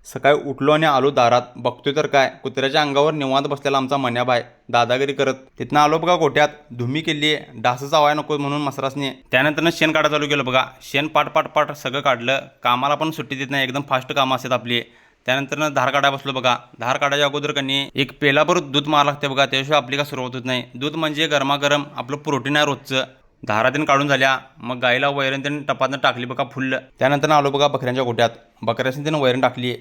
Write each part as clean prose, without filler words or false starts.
सकाळी उठलो आणि आलो दारात. बघतोय तर काय, कुत्र्याच्या अंगावर निवांत बसलेला आमचा मन्याबाय दादागिरी करत. तिथनं आलो बघा गोठ्यात. धुमी केली आहे, डास चावाय नको म्हणून मसरासने. त्यानंतर शेण काढा चालू केलं बघा. शेण पाट पाट पाट सगळं काढलं. कामाला पण सुट्टी देत नाही, एकदम फास्ट कामं असतात आपली. त्यानंतर धार काढायला बसलो बघा. धार काढायच्या अगोदर कनी एक पेलाभर दूध मारा लागते बघा, त्याशिवाय आपली का सुरुवात होत नाही. दूध म्हणजे गरमागरम आपलं प्रोटीन आहे रोजचं. धारातीन काढून झाल्या, मग गाईला वैरण त्यांनी टपातनं टाकली बघा फुल. त्यानंतर आलो बघा बकऱ्यांच्या गोट्यात. बकऱ्यांनी त्यांनी वैरण टाकली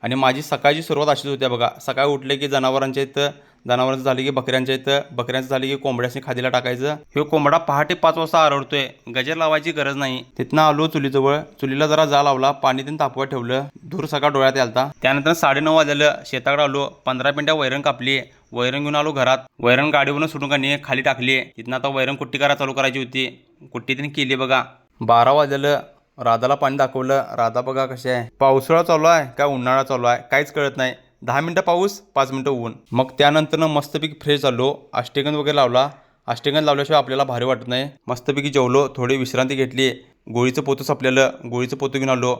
आणि माझी सकाळची सुरुवात अशीच होत्या बघा. सकाळी उठले की जनावरांच्या इथं, जनावरांचं झालं की बकऱ्यांच्या इथं, बकऱ्यांचं झालं की कोंबड्याशी खादीला टाकायचं. हे कोंबडा पहाटे 5 वाजता आरडतोय, गजर लावायची गरज नाही. तिथनं आलो चुलीजवळ. चुलीला जरा जा लावला, पाणी त्यांनी तापवत ठेवलं. धूर सकाळ डोळ्यात यालता. त्यानंतर 9:30 वाजलं. शेताकडे आलो. 15 मिनिटं वैरण कापली. वैरण घेऊन आलो घरात. वैरण गाडीवरून सुटून का खाली टाकली. तिथनं आता वैरण कुट्टी करायला चालू करायची होती. कुट्टी त्यांनी केली बघा. 12 वाजलं. राधाला पाणी दाखवलं. राधा बघा कशी आहे. पावसाळा चालू आहे काय उन्हाळा चालू आहे काहीच कळत नाही. 10 मिनिटं पाऊस, 5 मिनिटं ऊन. मग त्यानंतर मस्तपैकी फ्रेश झालो. अष्टगंध वगैरे लावला. अष्टगंध लावल्याशिवाय आपल्याला भारी वाटत नाही. मस्तपैकी जेवलो. थोडी विश्रांती घेतली. गोळीचं पोतं संपलेलं, गोळीचं पोतं घेऊन आलो.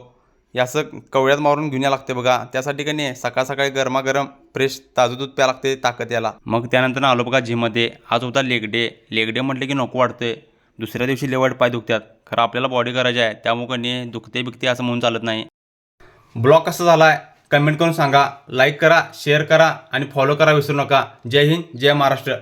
हे असं कवड्यात मारून घेऊन यावं लागते बघा. त्यासाठी का नाही सकाळ सकाळी गरमागरम फ्रेश ताजं दूध प्यावं लागते ताकद याला. मग त्यानंतर आलो बघा जिममध्ये. आज होता लेग डे. लेग डे म्हटलं की नको वाटते. दुसऱ्या दिवशी लेवट पाय दुखतात. खरं आपल्याला बॉडी करायची आहे, त्यामुळे नाही दुखते बिकते असं म्हणून चालत नाही. ब्लॉग कसा झाला आहे कमेंट करून सांगा. लाईक करा, शेअर करा आणि फॉलो करा विसरू नका. जय हिंद, जय महाराष्ट्र.